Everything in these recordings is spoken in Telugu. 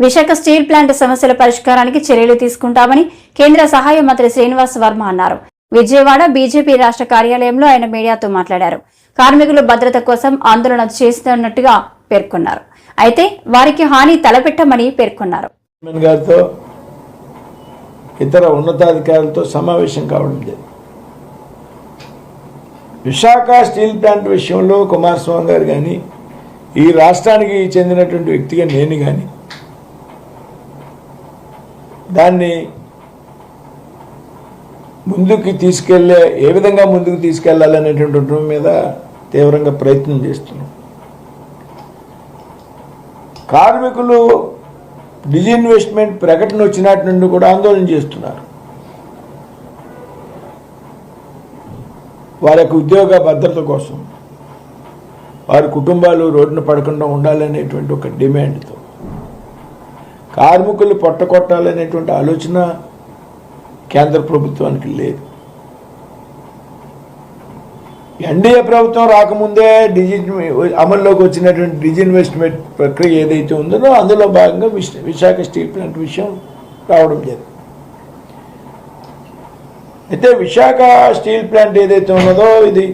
విశాఖ స్టీల్ ప్లాంట్ సమస్యల పరిష్కారానికి చర్యలు తీసుకుంటామని కేంద్ర సహాయ మంత్రి శ్రీనివాస్ వర్మ అన్నారు. విజయవాడ బీజేపీ రాష్ట్ర కార్యాలయంలో ఆయన మీడియాతో మాట్లాడారు. కార్మికులు భద్రత కోసం ఆందోళన చేస్తున్నట్టుగా పేర్కొన్నారు. అయితే వారికి హాని తలపెట్టమని పేర్కొన్నారు. ఇతర ఉన్నతాధికారులతో సమావేశం కావడం జరిగింది. విశాఖ స్టీల్ ప్లాంట్ విషయంలో కుమారస్వామి గారు కానీ, ఈ రాష్ట్రానికి చెందినటువంటి వ్యక్తిగా నేను కానీ దాన్ని ముందుకు ఏ విధంగా ముందుకు తీసుకెళ్లాలనేటువంటి మీద తీవ్రంగా ప్రయత్నం చేస్తున్నాం. కార్మికులు డిజిన్వెస్ట్మెంట్ ప్రకటన వచ్చినట్టు నుండి కూడా ఆందోళన చేస్తున్నారు. వారి యొక్క ఉద్యోగ భద్రత కోసం, వారి కుటుంబాలు రోడ్డున పడకుండా ఉండాలనేటువంటి ఒక డిమాండ్తో కార్మికులు పొట్టకొట్టాలనేటువంటి ఆలోచన కేంద్ర ప్రభుత్వానికి లేదు. ఎన్డీఏ ప్రభుత్వం రాకముందే అమల్లోకి వచ్చినటువంటి డిజిన్వెస్ట్మెంట్ ప్రక్రియ ఏదైతే ఉందో అందులో భాగంగా విశాఖ స్టీల్ ప్లాంట్ విషయం రావడం జరిగింది. అయితే విశాఖ స్టీల్ ప్లాంట్ ఏదైతే ఉన్నదో ఇది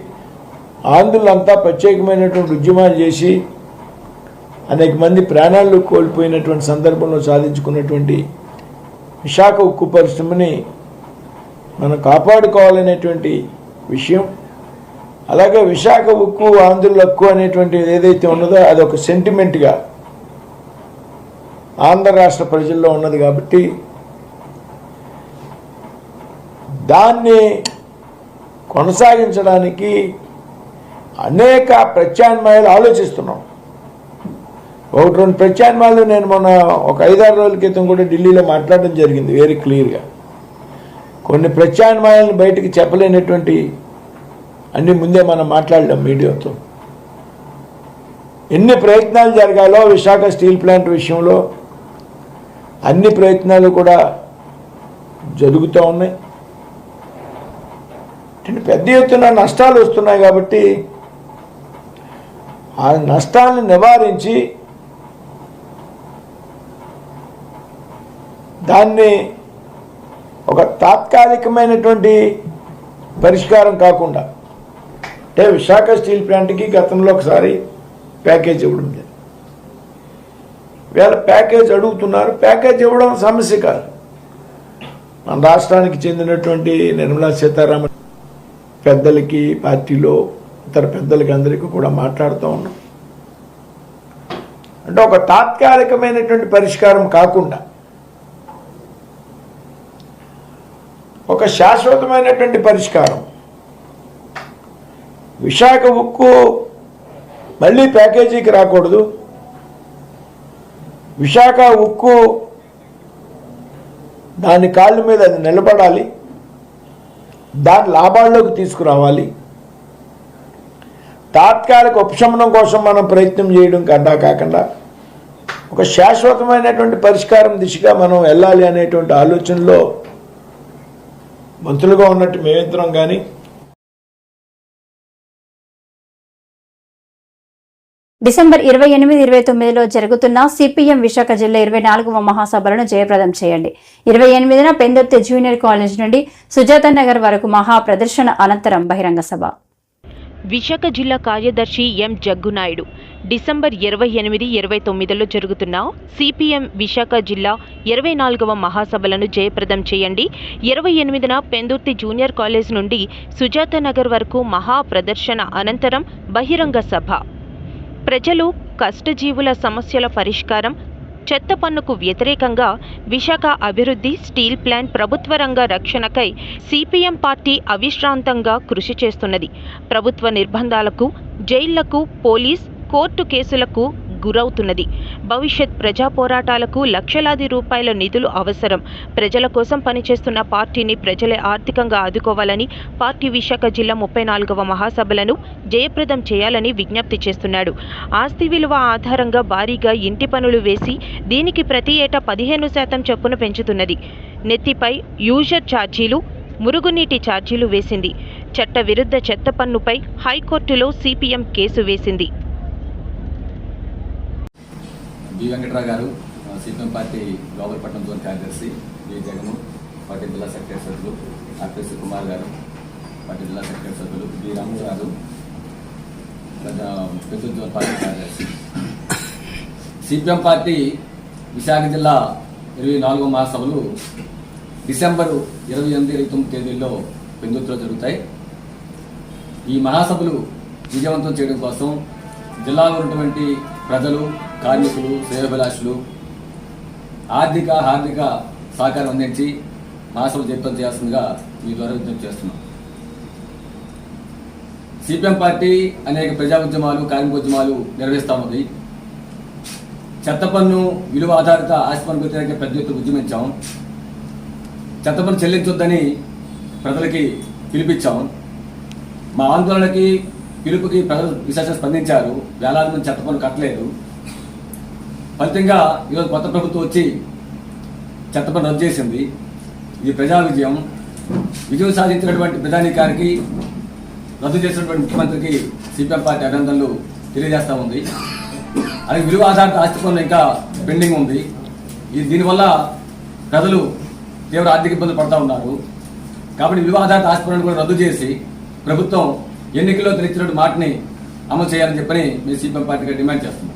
ఆంధ్రులంతా ప్రత్యేకమైనటువంటి ఉద్యమాలు చేసి అనేక మంది ప్రాణాలు కోల్పోయినటువంటి సందర్భంలో సాధించుకున్నటువంటి విశాఖ ఉక్కు పరిశ్రమని మనం కాపాడుకోవాలనేటువంటి విషయం, అలాగే విశాఖ ఉక్కు ఆంధ్రుల హక్కు అనేటువంటి ఏదైతే ఉన్నదో అది ఒక సెంటిమెంట్గా ఆంధ్ర రాష్ట్ర ప్రజల్లో ఉన్నది. కాబట్టి దాన్ని కొనసాగించడానికి అనేక ప్రత్యామ్నాయాలు ఆలోచిస్తున్నాం. ఒకటి రెండు ప్రత్యామ్నాయాలు నేను మొన్న ఒక 5-6 రోజుల క్రితం కూడా ఢిల్లీలో మాట్లాడడం జరిగింది. వెరీ క్లియర్గా కొన్ని ప్రత్యామ్నాయాలను బయటికి చెప్పలేనటువంటి అన్ని ముందే మనం మాట్లాడలేం మీడియాతో. ఎన్ని ప్రయత్నాలు జరగాలో విశాఖ స్టీల్ ప్లాంట్ విషయంలో అన్ని ప్రయత్నాలు కూడా జరుగుతూ ఉన్నాయి. పెద్ద ఎత్తున నష్టాలు వస్తున్నాయి. కాబట్టి ఆ నష్టాలను నివారించి దాన్ని ఒక తాత్కాలికమైనటువంటి పరిష్కారం కాకుండా, అంటే విశాఖ స్టీల్ ప్లాంట్కి గతంలో ఒకసారి ప్యాకేజ్ ఇవ్వడం జరిగింది. వీళ్ళ ప్యాకేజ్ అడుగుతున్నారు. ప్యాకేజ్ ఇవ్వడం సమస్య కాదు. మన రాష్ట్రానికి చెందినటువంటి నిర్మలా సీతారామన్ పెద్దలకి, పార్టీలో ఇతర పెద్దలకి అందరికీ కూడా మాట్లాడుతూ ఉన్నాం. అంటే ఒక తాత్కాలికమైనటువంటి పరిష్కారం కాకుండా ఒక శాశ్వతమైనటువంటి పరిష్కారం. విశాఖ ఉక్కు మళ్ళీ ప్యాకేజీకి రాకూడదు. విశాఖ ఉక్కు దాని కాళ్ళ మీద అది నిలబడాలి. దాని లాభాల్లోకి తీసుకురావాలి. తాత్కాలిక ఉపశమనం కోసం మనం ప్రయత్నం చేయడం కన్నా కాకుండా ఒక శాశ్వతమైనటువంటి పరిష్కారం దిశగా మనం వెళ్ళాలి అనేటువంటి ఆలోచనలో మంత్రులుగా ఉన్నట్టు మేమిద్దరం కానీ డిసెంబర్ 28-29లో జరుగుతున్న సిపిఎం విశాఖ జిల్లా 24వ మహాసభలను జయప్రదం చేయండి. 28న పెందుర్తి జూనియర్ కాలేజ్ నుండి సుజాత నగర్ వరకు మహా ప్రదర్శన అనంతరం బహిరంగ సభ. విశాఖ జిల్లా కార్యదర్శి ఎం జగ్గునాయుడు డిసెంబర్ 28-29లో జరుగుతున్న సిపిఎం విశాఖ జిల్లా 24వ మహాసభలను జయప్రదం చేయండి. 28న పెందుర్తి జూనియర్ కాలేజ్ నుండి సుజాత నగర్ వరకు మహా ప్రదర్శన అనంతరం బహిరంగ సభ. ప్రజలు, కష్టజీవుల సమస్యల పరిష్కారం, చెత్త పన్నుకు వ్యతిరేకంగా విశాఖ అభివృద్ధి, స్టీల్ ప్లాంట్, ప్రభుత్వ రంగ రక్షణకై సిపిఎం పార్టీ అవిశ్రాంతంగా కృషి చేస్తున్నది. ప్రభుత్వ నిర్బంధాలకు, జైళ్లకు, పోలీస్, కోర్టు కేసులకు గురవుతున్నది. భవిష్యత్ ప్రజా పోరాటాలకు లక్షలాది రూపాయల నిధులు అవసరం. ప్రజల కోసం పనిచేస్తున్న పార్టీని ప్రజలే ఆర్థికంగా ఆదుకోవాలని పార్టీ విశాఖ జిల్లా 34వ మహాసభలను జయప్రదం చేయాలని విజ్ఞప్తి చేస్తున్నాడు. ఆస్తి విలువ ఆధారంగా భారీగా ఇంటి పనులు వేసి దీనికి ప్రతి ఏటా 15% చొప్పున పెంచుతున్నది. నెత్తిపై యూజర్ ఛార్జీలు, మురుగునీటి ఛార్జీలు వేసింది. చట్ట విరుద్ధ చెత్త పన్నుపై హైకోర్టులో సిపిఎం కేసు వేసింది. బి వెంకట్రావు గారు సిపిఎం పార్టీ గోపాలపట్నం జోన్ కార్యదర్శి వి జగన్, పార్టీ జిల్లా సెక్రటరీ సభ్యులు ఆర్పీసీ కుమార్ గారు, పార్టీ జిల్లా సెక్రటరీ సభ్యులు బి రాము గారు, పెద్దూరు జోన్ పార్టీ కార్యదర్శి. సిపిఎం పార్టీ విశాఖ జిల్లా 24వ మహాసభలు డిసెంబరు 28, 29 తేదీల్లో పెందుర్తిలో జరుగుతాయి. ఈ మహాసభలు విజయవంతం చేయడం కోసం జిల్లాలో ఉన్నటువంటి ప్రజలు, కార్మికులు, శ్రేయోభిలాషులు ఆర్థిక సహకారం అందించి మహాసభలు జయప్రదం చేయాల్సిందిగా మీ ద్వారా విజ్ఞప్తి చేస్తున్నాం. సిపిఎం పార్టీ అనేక ప్రజా ఉద్యమాలు, కార్మిక ఉద్యమాలు నిర్వహిస్తూ ఉంది. చెత్త పన్ను విలువ ఆధారిత ఆస్తి పన్ను వ్యతిరేకంగా పెద్ద ఎత్తున ఉద్యమించాం. చెత్త పన్ను చెల్లించొద్దని ప్రజలకి పిలిపించాం. మా ఆందోళనకి పిలుపుకి ప్రజలు విశేషంగా స్పందించారు. వేలాది మంది చెత్త పన్ను కట్టలేదు. ఫలితంగా ఈరోజు కొత్త ప్రభుత్వం వచ్చి చెత్త పన్ను రద్దు చేసింది. ఇది ప్రజా విజయం. విజయం సాధించినటువంటి ప్రధానికారికి, రద్దు చేసినటువంటి ముఖ్యమంత్రికి సిపిఎం పార్టీ అభినందనలు తెలియజేస్తూ ఉంది. అలాగే విలువ ఆధారిత ఆస్తి పన్ను ఇంకా పెండింగ్ ఉంది. దీనివల్ల ప్రజలు తీవ్ర ఆర్థిక ఇబ్బందులు పడుతూ ఉన్నారు. కాబట్టి విలువ ఆధారిత ఆస్తి పన్నును కూడా రద్దు చేసి ప్రభుత్వం ఎన్నికల్లో తెలిసినటువంటి మాటని అమలు చేయాలని చెప్పని మేము సిపిఎం పార్టీగా డిమాండ్ చేస్తున్నాం.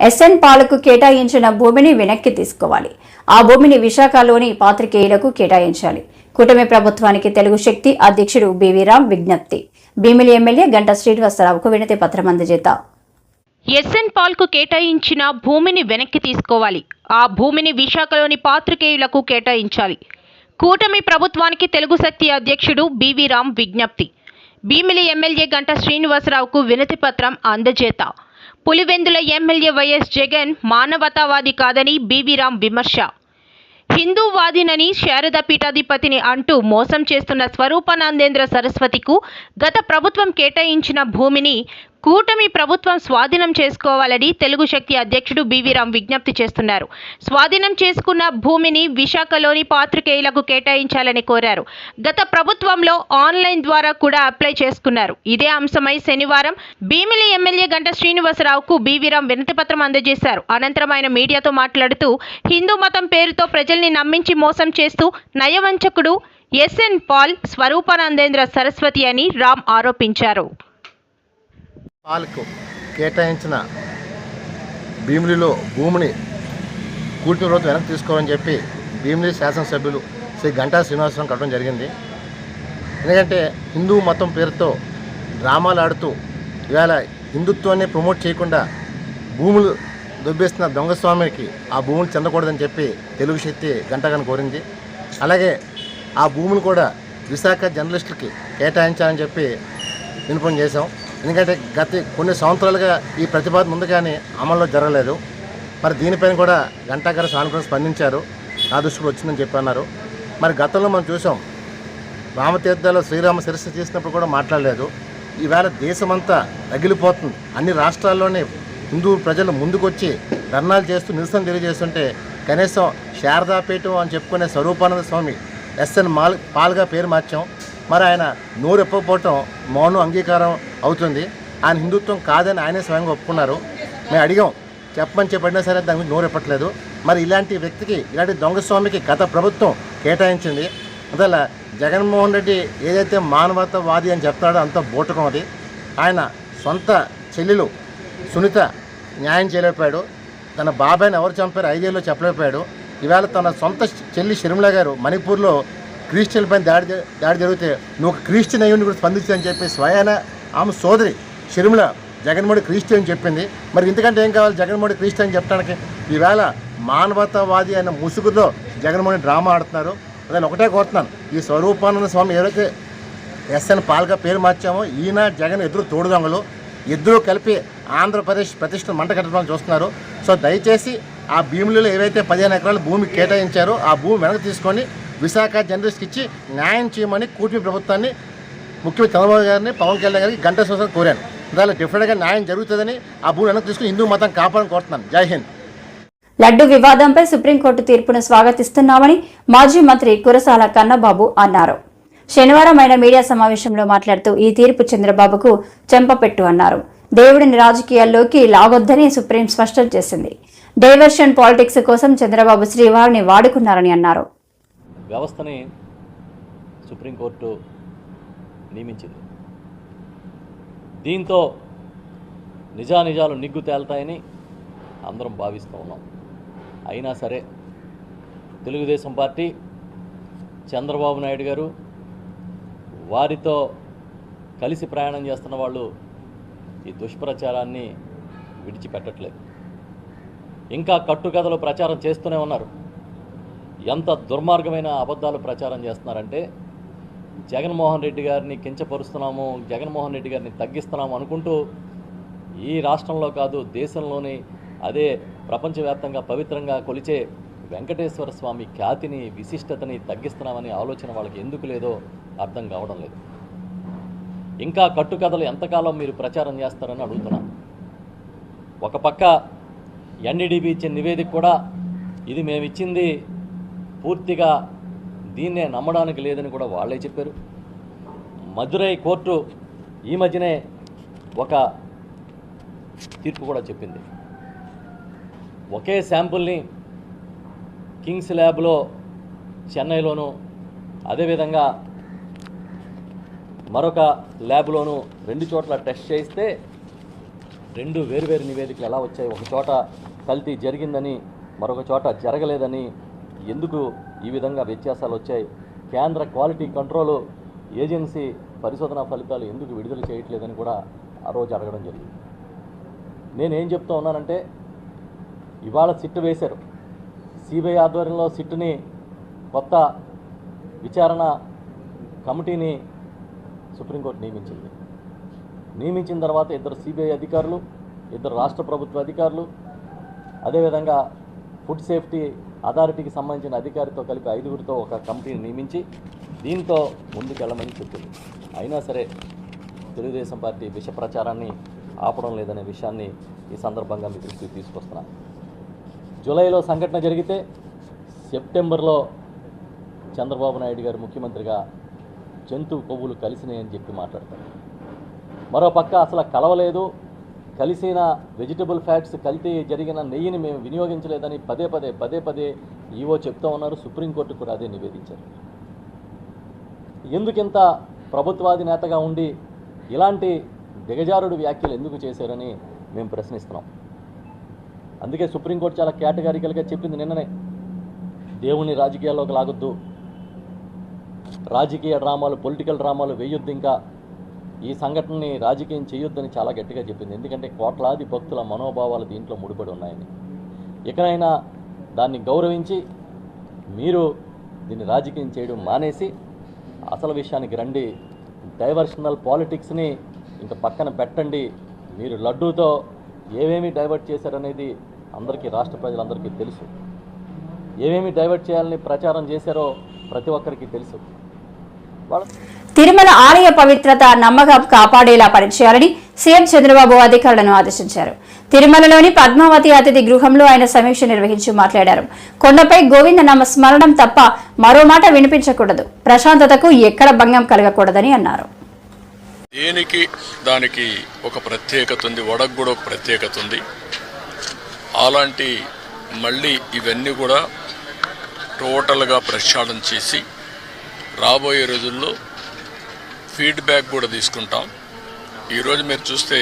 ఎస్ఎన్ పాలకు కేటాయించిన భూమిని వెనక్కి తీసుకోవాలి. ఆ భూమిని విశాఖలోని పాత్రికేయులకు కేటాయించాలి. కూటమి ప్రభుత్వానికి తెలుగు శక్తి అధ్యక్షుడు బివి రామ్ విజ్ఞప్తి. భీమిలి ఎమ్మెల్యే గంటా శ్రీనివాసరావుకు వినతి పత్రం అందజేత ఎస్ఎన్ పాల్కు కేటాయించిన భూమిని వెనక్కి తీసుకోవాలి. ఆ భూమిని విశాఖలోని పాత్రికేయులకు కేటాయించాలి. కూటమి ప్రభుత్వానికి తెలుగు శక్తి అధ్యక్షుడు బివి రామ్ విజ్ఞప్తి. భీమిలి ఎమ్మెల్యే గంటా శ్రీనివాసరావుకు వినతి పత్రం అందజేత. పులివెందుల ఎమ్మెల్యే వైఎస్ జగన్ మానవతావాది కాదని బివి రామ్ విమర్శ. హిందూవాదినని శారదా పీఠాధిపతిని అంటూ మోసం చేస్తున్న స్వరూపానందేంద్ర సరస్వతికు గత ప్రభుత్వం కేటాయించిన భూమిని కూటమి ప్రభుత్వం స్వాధీనం చేసుకోవాలని తెలుగు శక్తి అధ్యక్షుడు బివి రామ్ విజ్ఞప్తి చేస్తున్నారు. స్వాధీనం చేసుకున్న భూమిని విశాఖలోని పాత్రికేయులకు కేటాయించాలని కోరారు. గత ప్రభుత్వంలో ఆన్లైన్ ద్వారా కూడా అప్లై చేసుకున్నారు. ఇదే అంశమై శనివారం భీమిలి ఎమ్మెల్యే గంటా శ్రీనివాసరావుకు బివి రామ్ వినతిపత్రం అందజేశారు. అనంతరం ఆయన మీడియాతో మాట్లాడుతూ హిందూ మతం పేరుతో ప్రజల్ని నమ్మించి మోసం చేస్తూ నయవంచకుడు ఎస్ఎన్ పాల్ స్వరూపానందేంద్ర సరస్వతి అని రామ్ ఆరోపించారు. పాలకు కేటాయించిన భీమిలిలో భూమిని కూటమి ప్రభుత్వం వెనక్కి తీసుకోవాలని చెప్పి భీమిలి శాసనసభ్యులు శ్రీ గంటా శ్రీనివాసరావు కట్టడం జరిగింది. ఎందుకంటే హిందూ మతం పేరుతో డ్రామాలు ఆడుతూ ఇవాళ హిందుత్వాన్ని ప్రమోట్ చేయకుండా భూములు దొబ్బేస్తున్న దొంగస్వామికి ఆ భూములు చెందకూడదని చెప్పి తెలుగు శక్తి గంటగాని కోరింది. అలాగే ఆ భూములు కూడా విశాఖ జర్నలిస్టులకి కేటాయించాలని చెప్పి విన్నపం చేశాం. ఎందుకంటే గత కొన్ని సంవత్సరాలుగా ఈ ప్రతిపాదన ఉంది కానీ అమల్లో జరగలేదు. మరి దీనిపైన కూడా గంటా గారు సానుకూలంగా స్పందించారు. నా దృష్టికి వచ్చిందని చెప్పి అన్నారు. మరి గతంలో మనం చూసాం, రామతీర్థాలు శ్రీరామ శిరస్సు చేసినప్పుడు కూడా మాట్లాడలేదు. ఈవేళ దేశమంతా రగిలిపోతుంది. అన్ని రాష్ట్రాల్లోనే హిందూ ప్రజలు ముందుకొచ్చి ధర్నాలు చేస్తూ నిరసన తెలియజేస్తుంటే కనీసం శారదాపీఠం అని చెప్పుకునే స్వరూపానంద స్వామి ఎస్ఎన్ పాల్గా పేరు మార్చాం. మరి ఆయన నోరు ఎప్పకపోవటం మౌనం అంగీకారం అవుతుంది. ఆయన హిందుత్వం కాదని ఆయనే స్వయంగా ఒప్పుకున్నారు. మేము అడిగాం, చెప్పమని చెప్పడినా సరే దాని గురించి నోరు ఎప్పట్లేదు. మరి ఇలాంటి వ్యక్తికి, ఇలాంటి దొంగస్వామికి గత ప్రభుత్వం కేటాయించింది. అందువల్ల జగన్మోహన్ రెడ్డి ఏదైతే మానవతావాది అని చెప్తాడో అంత బూటకం అది. ఆయన సొంత చెల్లెలు సునీత న్యాయం చేయలేకపోయాడు. తన బాబాయిని ఎవరు చంపారు 5 ఏళ్ళలో చెప్పలేకపోయాడు. ఇవాళ తన సొంత చెల్లి షర్మిల గారు మణిపూర్లో క్రిస్టియన్ల పైన దాడి జరిగితే నువ్వు ఒక క్రిస్టియన్ అయ్యుని కూడా స్పందించని చెప్పి స్వయాన ఆమె సోదరి షర్మిల జగన్మోహన్ క్రిస్టియన్ చెప్పింది. మరి ఇంతకంటే ఏం కావాలి జగన్మోహన్ క్రిస్టియన్ చెప్పడానికి? ఈవేళ మానవతావాది అయిన ముసుగులో జగన్మోహన్ డ్రామా ఆడుతున్నారు. నేను ఒకటే కోరుతున్నాను, ఈ స్వరూపానంద స్వామి ఏదైతే ఎస్ఎన్ పాల్గా పేరు మార్చామో ఈయన జగన్ ఎదురు తోడు దొంగలు, ఇద్దరూ కలిపి ఆంధ్రప్రదేశ్ ప్రతిష్టను మంట కట్టడానికి చూస్తున్నారు. సో దయచేసి ఆ భీములలో ఏవైతే 15 ఎకరాల భూమి కేటాయించారో ఆ భూమి వెనక్కి తీసుకొని విశాఖ జర్నలిస్ట్కి ఇచ్చి న్యాయం చేయమని కూటమి ప్రభుత్వాన్ని, ముఖ్యమంత్రి చంద్రబాబు గారిని, పవన్ కళ్యాణ్ గారికి గంటా శ్రీనివాసరావు కోరాను. దానిలో డెఫినెట్గా న్యాయం జరుగుతుందని ఆ భూమి వెనక్కి తీసుకుని హిందూ మతం కాపాడని కోరుతున్నాను. జై హింద్. లడ్డు వివాదంపై సుప్రీంకోర్టు తీర్పును స్వాగతిస్తున్నామని మాజీ మంత్రి కురసాల కన్నబాబు అన్నారు. శనివారం ఆయన మీడియా సమావేశంలో మాట్లాడుతూ ఈ తీర్పు చంద్రబాబుకు చెంపపెట్టు అన్నారు. దేవుడిని రాజకీయాల్లోకి లాగొద్దని సుప్రీం స్పష్టం చేసింది. డైవర్షన్ పాలిటిక్స్ కోసం చంద్రబాబు శ్రీవారిని వాడుకున్నారని అన్నారు. వ్యవస్థని సుప్రీంకోర్టు నియమించింది. దీంతో నిజానిజాలు నిగ్గు తేలుతాయని అందరం భావిస్తూ ఉన్నాం. అయినా సరే తెలుగుదేశం పార్టీ, చంద్రబాబు నాయుడు గారు, వారితో కలిసి ప్రయాణం చేస్తున్న వాళ్ళు ఈ దుష్ప్రచారాన్ని విడిచిపెట్టట్లేదు. ఇంకా కట్టుకథలు ప్రచారం చేస్తూనే ఉన్నారు. ఎంత దుర్మార్గమైన అబద్ధాలు ప్రచారం చేస్తున్నారంటే, జగన్మోహన్ రెడ్డి గారిని కించపరుస్తున్నాము, జగన్మోహన్ రెడ్డి గారిని తగ్గిస్తున్నాము అనుకుంటూ ఈ రాష్ట్రంలో కాదు దేశంలోని, అదే ప్రపంచవ్యాప్తంగా పవిత్రంగా కొలిచే వెంకటేశ్వర స్వామి ఖ్యాతిని, విశిష్టతని తగ్గిస్తున్నామనే ఆలోచన వాళ్ళకి ఎందుకు లేదో అర్థం కావడం లేదు. ఇంకా కట్టుకథలు ఎంతకాలం మీరు ప్రచారం చేస్తారని అడుగుతున్నా. ఒక పక్క ఎన్డీడీబీ ఇచ్చిన నివేదిక కూడా ఇది మేము ఇచ్చింది పూర్తిగా దీన్నే నమ్మడానికి లేదని కూడా వాళ్ళే చెప్పారు. మదురై కోర్టు ఈ మధ్యనే ఒక తీర్పు కూడా చెప్పింది. ఒకే శాంపుల్ని కింగ్స్ ల్యాబ్లో చెన్నైలోను, అదేవిధంగా మరొక ల్యాబ్లోనూ 2 చోట్ల టెస్ట్ చేయిస్తే 2 వేరువేరు నివేదికలు ఎలా వచ్చాయి? ఒక చోట కల్తీ జరిగిందని, మరొక చోట జరగలేదని. ఎందుకు ఈ విధంగా వ్యత్యాసాలు వచ్చాయి? కేంద్ర క్వాలిటీ కంట్రోల్ ఏజెన్సీ పరిశోధనా ఫలితాలు ఎందుకు విడుదల చేయట్లేదని కూడా ఆ రోజు అడగడం జరిగింది. నేనేం చెప్తూ ఉన్నానంటే, ఇవాళ సిట్ వేశారు. సిబిఐ ఆధ్వర్యంలో సిట్ని, కొత్త విచారణ కమిటీని సుప్రీంకోర్టు నియమించింది. నియమించిన తర్వాత 2 సిబిఐ అధికారులు, 2 రాష్ట్ర ప్రభుత్వ అధికారులు, అదేవిధంగా ఫుడ్ సేఫ్టీ అథారిటీకి సంబంధించిన అధికారితో కలిపి 5గురితో ఒక కమిటీని నియమించి దీంతో ముందుకెళ్ళమని చెప్పింది. అయినా సరే తెలుగుదేశం పార్టీ విష ప్రచారాన్ని ఆపడం లేదనే విషయాన్ని ఈ సందర్భంగా మీ దృష్టికి తీసుకొస్తున్నాను. జూలైలో సంఘటన జరిగితే సెప్టెంబర్లో చంద్రబాబు నాయుడు గారు ముఖ్యమంత్రిగా జంతువు కొవ్వులు కలిసినాయని చెప్పి మాట్లాడతారు. మరో పక్క అసలు కలవలేదు, కలిసిన వెజిటబుల్ ఫ్యాట్స్ కల్తీ జరిగిన నెయ్యిని మేము వినియోగించలేదని పదే పదే ఈవో చెప్తూ ఉన్నారు. సుప్రీంకోర్టు కూడా అదే నివేదించారు. ఎందుకింత ప్రభుత్వాది నేతగా ఉండి ఇలాంటి దిగజారుడు వ్యాఖ్యలు ఎందుకు చేశారని మేము ప్రశ్నిస్తున్నాం. అందుకే సుప్రీంకోర్టు చాలా కేటగారికల్గా చెప్పింది నిన్ననే, దేవుని రాజకీయాల్లోకి లాగొద్దు, రాజకీయ డ్రామాలు, పొలిటికల్ డ్రామాలు వేయొద్దు, ఇంకా ఈ సంఘటనని రాజకీయం చేయొద్దని చాలా గట్టిగా చెప్పింది. ఎందుకంటే కోట్లాది భక్తుల మనోభావాలు దీంట్లో ముడిపడి ఉన్నాయని. ఇకనైనా దాన్ని గౌరవించి మీరు దీన్ని రాజకీయం చేయడం మానేసి అసలు విషయానికి రండి. డైవర్షనల్ పాలిటిక్స్ని ఇంకా పక్కన పెట్టండి. మీరు లడ్డూతో ఏమేమి డైవర్ట్ చేశారనేది అందరికీ, రాష్ట్ర ప్రజలందరికీ తెలుసు. ఏమేమి డైవర్ట్ చేయాలని ప్రచారం చేశారో ప్రతి ఒక్కరికి తెలుసు. తిరుమల ఆలయ పవిత్రత, నమ్మకం కాపాడేలా పనిచేయాలని సీఎం చంద్రబాబు అధికారులను ఆదేశించారు. తిరుమలలోని పద్మావతి అతిథి గృహంలో ఆయన సమీక్ష నిర్వహించి మాట్లాడారు. కొండపై గోవింద నామ స్మరణం తప్ప మరో మాట వినిపించకూడదు, ప్రశాంతతకు ఎక్కడ భంగం కలగకూడదని అన్నారు. దేనికి దానికి ఒక ప్రత్యేకత ఉంది, వడకు కూడా ఒక ప్రత్యేకత ఉంది. అలాంటి మళ్ళీ ఇవన్నీ కూడా టోటల్గా ప్రక్షాళన చేసి రాబోయే రోజుల్లో ఫీడ్బ్యాక్ కూడా తీసుకుంటాం. ఈరోజు మీరు చూస్తే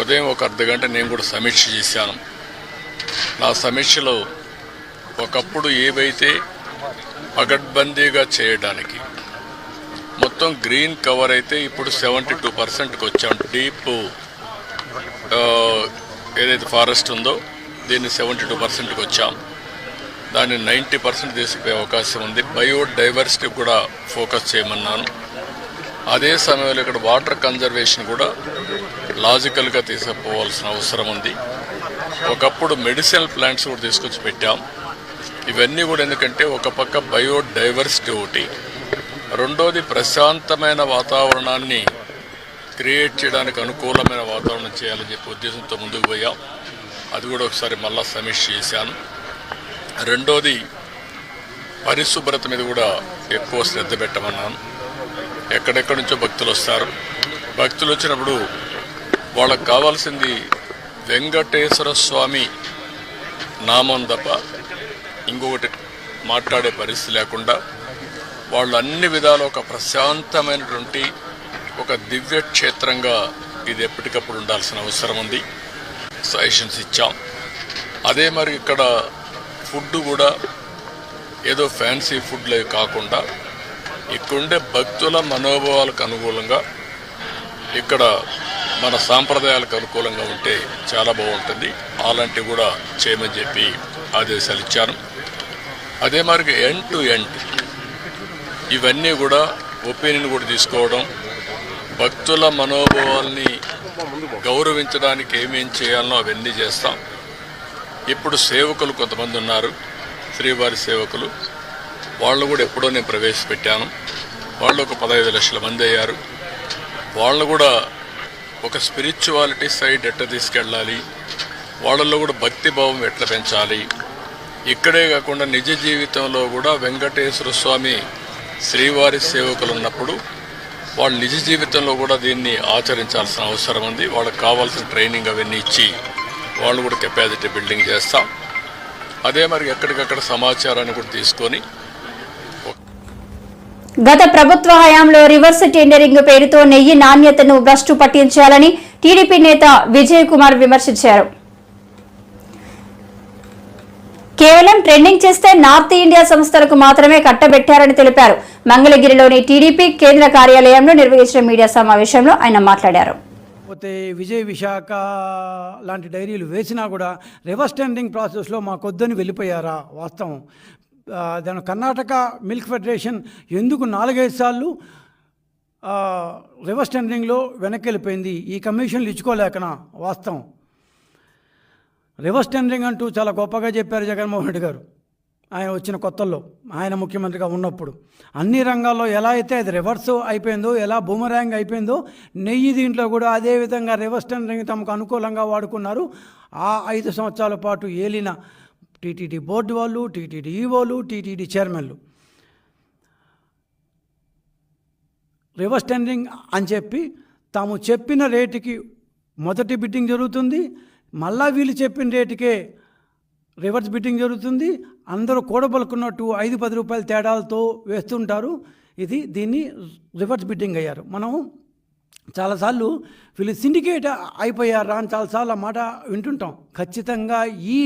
ఉదయం ఒక అర్ధగంట నేను కూడా సమీక్ష చేశాను. నా సమీక్షలో ఒకప్పుడు ఏవైతే పగడ్బందీగా చేయడానికి మొత్తం గ్రీన్ కవర్ అయితే ఇప్పుడు 72%కి వచ్చాం. డీప్ ఏదైతే ఫారెస్ట్ ఉందో దీన్ని 72%కి వచ్చాం. దాన్ని 90% తీసుకుపోయే అవకాశం ఉంది. బయోడైవర్సిటీ కూడా ఫోకస్ చేయమన్నాను. అదే సమయంలో ఇక్కడ వాటర్ కన్జర్వేషన్ కూడా లాజికల్గా తీసుకుపోవాల్సిన అవసరం ఉంది. ఒకప్పుడు మెడిసినల్ ప్లాంట్స్ కూడా తీసుకొచ్చి పెట్టాం. ఇవన్నీ కూడా ఎందుకంటే ఒక పక్క బయోడైవర్సిటీ ఒకటి, రెండోది ప్రశాంతమైన వాతావరణాన్ని క్రియేట్ చేయడానికి అనుకూలమైన వాతావరణం చేయాలని చెప్పి ఉద్దేశంతో ముందుకు పోయాం. అది కూడా ఒకసారి మళ్ళా సమీక్ష చేశాను. రెండోది పరిశుభ్రత మీద కూడా ఎక్కువ శ్రద్ధ పెట్టమన్నాను. ఎక్కడెక్కడి నుంచో భక్తులు వస్తారు. భక్తులు వచ్చినప్పుడు వాళ్ళకు కావాల్సింది వెంకటేశ్వర స్వామి నామం తప్ప ఇంకొకటి మాట్లాడే పరిస్థితి లేకుండా వాళ్ళు అన్ని విధాలు ఒక ప్రశాంతమైనటువంటి ఒక దివ్య క్షేత్రంగా ఇది ఎప్పటికప్పుడు ఉండాల్సిన అవసరం ఉంది. సజెషన్స్ ఇచ్చాం. అదే మరి ఇక్కడ ఫుడ్ కూడా ఏదో ఫ్యాన్సీ ఫుడ్లే కాకుండా ఇక్కడుండే భక్తుల మనోభావాలకు అనుకూలంగా ఇక్కడ మన సాంప్రదాయాలకు అనుకూలంగా ఉంటే చాలా బాగుంటుంది. అలాంటివి కూడా చేయమని చెప్పి ఆదేశాలు ఇచ్చాను. అదే మరి ఎండ్ టు ఎండ్ ఇవన్నీ కూడా ఒపీనియన్ కూడా తీసుకోవడం, భక్తుల మనోభావాల్ని గౌరవించడానికి ఏమేం చేయాలనో అవన్నీ చేస్తాం. ఇప్పుడు సేవకులు కొంతమంది ఉన్నారు, శ్రీవారి సేవకులు, వాళ్ళు కూడా ఎప్పుడో నేను ప్రవేశపెట్టాను. వాళ్ళు ఒక 15 లక్షల మంది అయ్యారు. వాళ్ళు కూడా ఒక స్పిరిచువాలిటీ సైడ్ ఎట్లా తీసుకెళ్ళాలి, వాళ్ళల్లో కూడా భక్తి భావం ఎట్లా పెంచాలి, ఇక్కడే కాకుండా నిజ జీవితంలో కూడా వెంకటేశ్వర స్వామి శ్రీవారి సేవకులు ఉన్నప్పుడు వాళ్ళు నిజ జీవితంలో కూడా దీన్ని ఆచరించాల్సిన అవసరం ఉంది. వాళ్ళకి కావాల్సిన ట్రైనింగ్ అవన్నీ ఇచ్చి వాళ్ళు కూడా కెపాసిటీ బిల్డింగ్ చేస్తాం. అదే మరి ఎక్కడికక్కడ సమాచారాన్ని కూడా తీసుకొని గత ప్రభుత్వ హయాంలో రివర్స్ టెండరింగ్ పేరుతో నెయ్యి నాణ్యతను భ్రష్టు పట్టించాలని టీడీపీ నేత విజయ్ కుమార్ విమర్శించారు. కేవలం ట్రెండింగ్ చేస్తే నార్త్ ఇండియా సంస్థలకు మాత్రమే కట్టబెట్టారని తెలిపారు. మంగళగిరిలోని టీడీపీ కేంద్ర కార్యాలయంలో నిర్వహించిన మీడియా సమావేశంలో ఆయన మాట్లాడారు. పోతే విజయ్ విశాఖ లాంటి డైరీలు వేసినా కూడా రివర్స్ టెండరింగ్ ప్రాసెస్లో మాకొద్దని వెళ్ళిపోయారా? వాస్తవం. దాని కర్ణాటక మిల్క్ ఫెడరేషన్ ఎందుకు 4-5 సార్లు రివర్స్ టెండరింగ్లో వెనక్కి వెళ్ళిపోయింది? ఈ కమిషన్లు ఇచ్చుకోలేకనా? వాస్తవం. రివర్స్ టెండరింగ్ అంటూ చాలా గొప్పగా చెప్పారు జగన్మోహన్ రెడ్డి గారు ఆయన వచ్చిన కొత్తల్లో, ఆయన ముఖ్యమంత్రిగా ఉన్నప్పుడు. అన్ని రంగాల్లో ఎలా అయితే అది రివర్స్ అయిపోయిందో, ఎలా బూమరాంగ్ అయిపోయిందో, నెయ్యి దీంట్లో కూడా అదే విధంగా రివర్స్ టెండరింగ్ తమకు అనుకూలంగా వాడుకున్నారు. ఆ 5 సంవత్సరాల పాటు ఏలిన టీటీడీ బోర్డు వాళ్ళు, టీటీడీ ఈవోలు, టీటీడీ చైర్మన్లు రివర్స్ టెండరింగ్ అని చెప్పి తాము చెప్పిన రేటుకి మొదటి బిడ్డింగ్ జరుగుతుంది, మళ్ళా వీళ్ళు చెప్పిన రేటుకే రివర్స్ బిడ్డింగ్ జరుగుతుంది. అందరూ కూడబలుకున్నట్టు 5-10 రూపాయల తేడాలతో వేస్తుంటారు. దీన్ని రివర్స్ బిడ్డింగ్ అయ్యారు. మనం చాలాసార్లు వీళ్ళు సిండికేట్ అయిపోయారా అని చాలాసార్లు ఆ మాట వింటుంటాం. ఖచ్చితంగా ఈ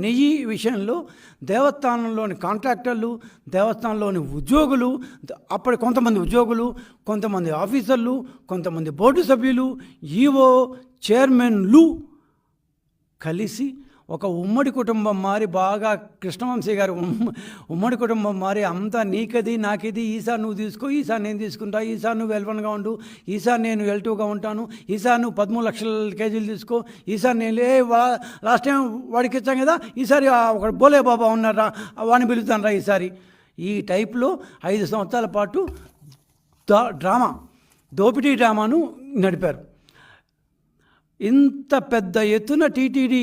నెయ్యి విషయంలో దేవస్థానంలోని కాంట్రాక్టర్లు, దేవస్థానంలోని ఉద్యోగులు, అప్పటి కొంతమంది ఉద్యోగులు, కొంతమంది ఆఫీసర్లు, కొంతమంది బోర్డు సభ్యులు, ఈవో, చైర్మన్లు కలిసి ఒక ఉమ్మడి కుటుంబం మారి, బాగా కృష్ణవంశీ గారు ఉమ్మడి కుటుంబం మారి, అంతా నీకది నాకిది, ఈసారి నువ్వు తీసుకో, ఈసారి నేను తీసుకుంటా, ఈసారి నువ్వు L1గా ఉండు, ఈసారి నేను L2గా ఉంటాను, ఈసారి నువ్వు 13 లక్షల కేజీలు తీసుకో, ఈసారి నేను లాస్ట్ టైం వాడికి ఇచ్చాం కదా, ఈసారి ఒక బోలే బాబా ఉన్నారా వాడిని పిలుస్తాను రా ఈసారి. ఈ టైప్లో 5 సంవత్సరాల పాటు దోపిడీ డ్రామాను నడిపారు. ఇంత పెద్ద ఎత్తున టీటీడీ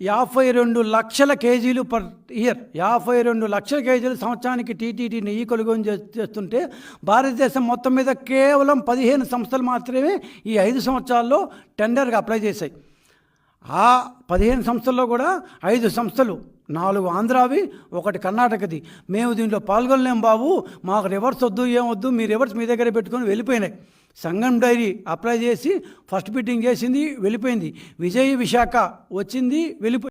52 లక్షల కేజీలు పర్ ఇయర్, 52 లక్షల కేజీలు సంవత్సరానికి టీటీడీ నెయ్యి కొనుగోలు చేస్తుంటే, భారతదేశం మొత్తం మీద కేవలం 15 సంస్థలు మాత్రమే ఈ 5 సంవత్సరాల్లో టెండర్గా అప్లై చేశాయి. ఆ 15 సంస్థల్లో కూడా 5 సంస్థలు, 4 ఆంధ్రావి, 1 కర్ణాటకది. మేము దీంట్లో పాల్గొనలేం బాబు, మాకు రివర్స్ వద్దు, ఏమొద్దు, మీ రివర్స్ మీ దగ్గర పెట్టుకొని వెళ్ళిపోయినాయి. సంగం డైరీ అప్లై చేసి ఫస్ట్ బిడ్డింగ్ చేసింది, వెళ్ళిపోయింది. విజయ్ విశాఖ వచ్చింది, వెళ్ళిపోయింది.